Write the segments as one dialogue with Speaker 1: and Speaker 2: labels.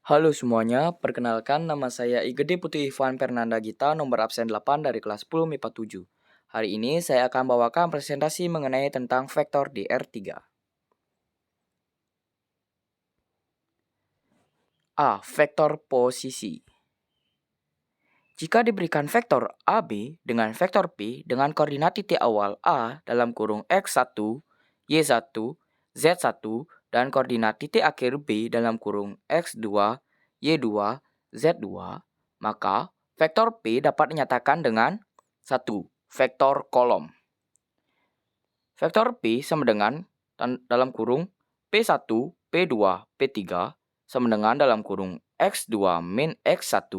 Speaker 1: Halo semuanya, perkenalkan nama saya Igede Putri Ivan Fernanda Gita, nomor absen 8 dari kelas 10 MIPA 7. Hari ini saya akan bawakan presentasi mengenai tentang vektor di R3. A. Vektor posisi. Jika diberikan vektor AB dengan vektor P dengan koordinat titik awal A dalam kurung X1, Y1, Z1, dan koordinat titik akhir B dalam kurung X2, Y2, Z2, maka vektor P dapat dinyatakan dengan 1. Vektor kolom. Vektor P sama dengan dalam kurung P1, P2, P3 sama dengan dalam kurung X2 min X1,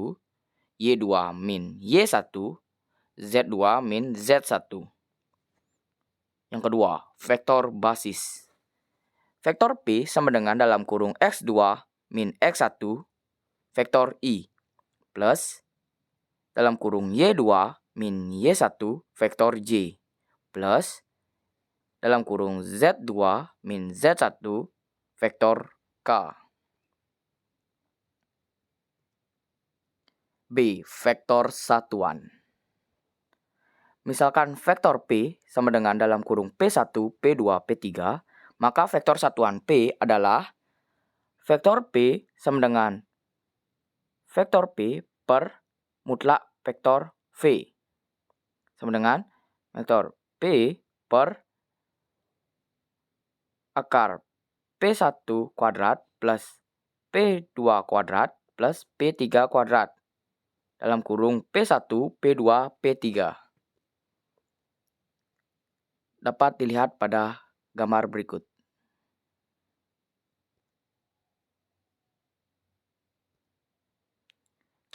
Speaker 1: Y2 min Y1, Z2 min Z1. Yang kedua, vektor basis. Vektor P sama dengan dalam kurung X2 min X1, vektor I, plus dalam kurung Y2 min Y1, vektor J, plus dalam kurung Z2 min Z1, vektor K. B. Vektor satuan. Misalkan vektor P sama dengan dalam kurung P1, P2, P3, maka vektor satuan P adalah vektor P sama dengan vektor P per mutlak vektor V. Sama dengan vektor P per akar P1 kuadrat plus P2 kuadrat plus P3 kuadrat dalam kurung P1, P2, P3. Dapat dilihat pada gambar berikut.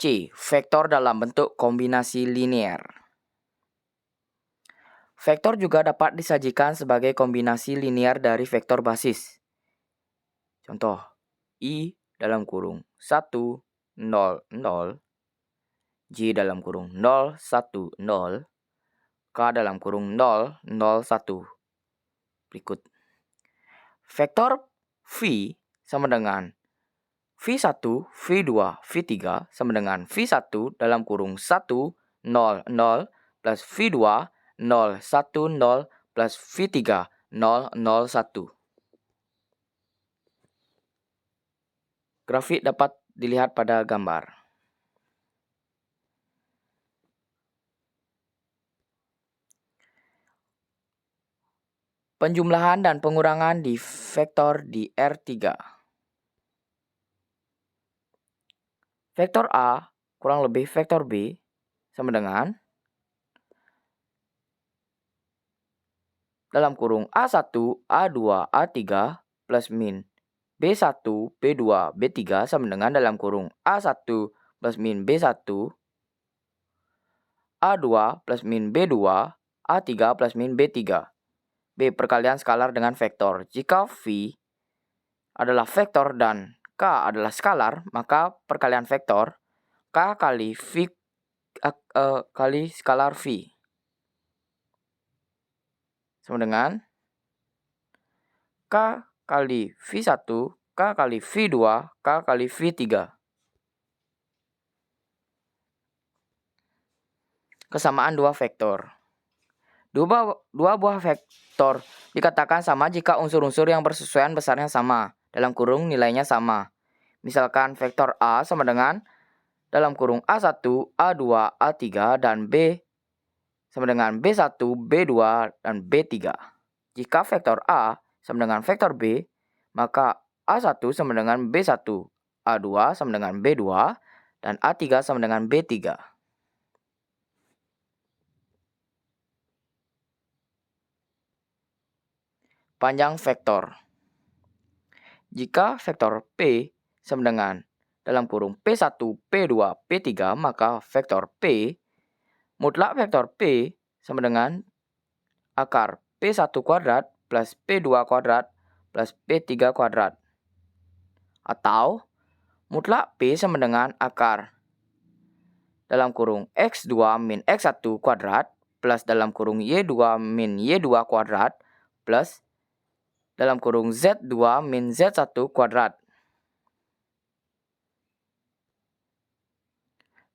Speaker 1: C. Vektor dalam bentuk kombinasi linear. Vektor juga dapat disajikan sebagai kombinasi linear dari vektor basis. Contoh, I dalam kurung 1, 0, 0, J dalam kurung 0, 1, 0, K dalam kurung 0, 0, 1. Berikut. Vektor V sama dengan V1, V2, V3 sama dengan V1 dalam kurung 1, 0, 0 plus V2, 0, 1, 0 plus V3, 0, 0, 1. Grafik dapat dilihat pada gambar. Penjumlahan dan pengurangan di vektor di R3. Vektor A kurang lebih vektor B sama dengan dalam kurung A1, A2, A3 plus min B1, B2, B3 sama dengan dalam kurung A1 plus min B1, A2 plus min B2, A3 plus min B3. B. Perkalian skalar dengan vektor. Jika V adalah vektor dan K adalah skalar, maka perkalian vektor K kali V kali skalar V sama dengan K kali V1, K kali V2, K kali V3. Kesamaan dua vektor. Dua buah vektor dikatakan sama jika unsur-unsur yang bersesuaian besarnya sama, dalam kurung nilainya sama. Misalkan vektor A sama dengan dalam kurung A1, A2, A3, dan B sama dengan B1, B2, dan B3. Jika vektor A sama dengan vektor B, maka A1 sama dengan B1, A2 sama dengan B2, dan A3 sama dengan B3. Panjang vektor. Jika vektor P sama dengan dalam kurung P1, P2, P3, maka vektor P, mutlak vektor P sama dengan akar P1 kuadrat plus P2 kuadrat plus P3 kuadrat. Atau mutlak P sama dengan akar dalam kurung X2 min X1 kuadrat plus dalam kurung Y2 min Y2 kuadrat plus dalam kurung Z2 min Z1 kuadrat.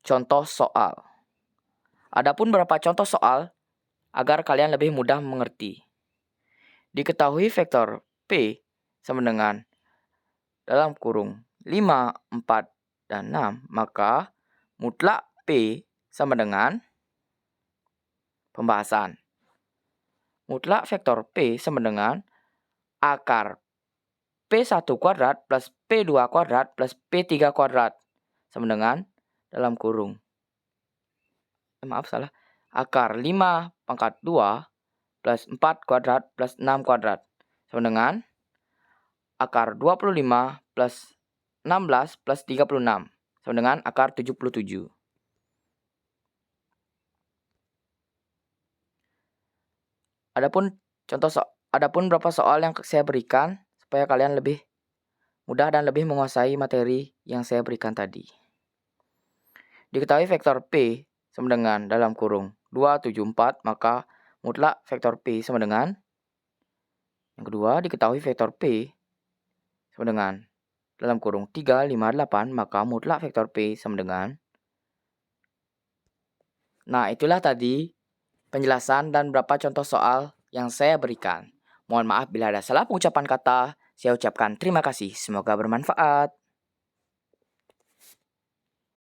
Speaker 1: contoh soal. Adapun beberapa contoh soal agar kalian lebih mudah mengerti. Diketahui vektor P sama dengan dalam kurung 5, 4, dan 6, maka mutlak P sama dengan pembahasan. Mutlak vektor P sama dengan akar P1 kuadrat plus P2 kuadrat plus P3 kuadrat sama dengan dalam kurung. Akar 5 pangkat 2 plus 4 kuadrat plus 6 kuadrat sama dengan akar 25 plus 16 plus 36 sama dengan akar 77. Adapun beberapa soal yang saya berikan supaya kalian lebih mudah dan lebih menguasai materi yang saya berikan tadi. Diketahui vektor P sama dengan dalam kurung 274, maka mutlak vektor P sama dengan, yang kedua, diketahui vektor P sama dengan dalam kurung 358, maka mutlak vektor P sama dengan. Nah, itulah tadi penjelasan dan beberapa contoh soal yang saya berikan. Mohon maaf bila ada salah pengucapan kata. Saya ucapkan terima kasih. Semoga bermanfaat.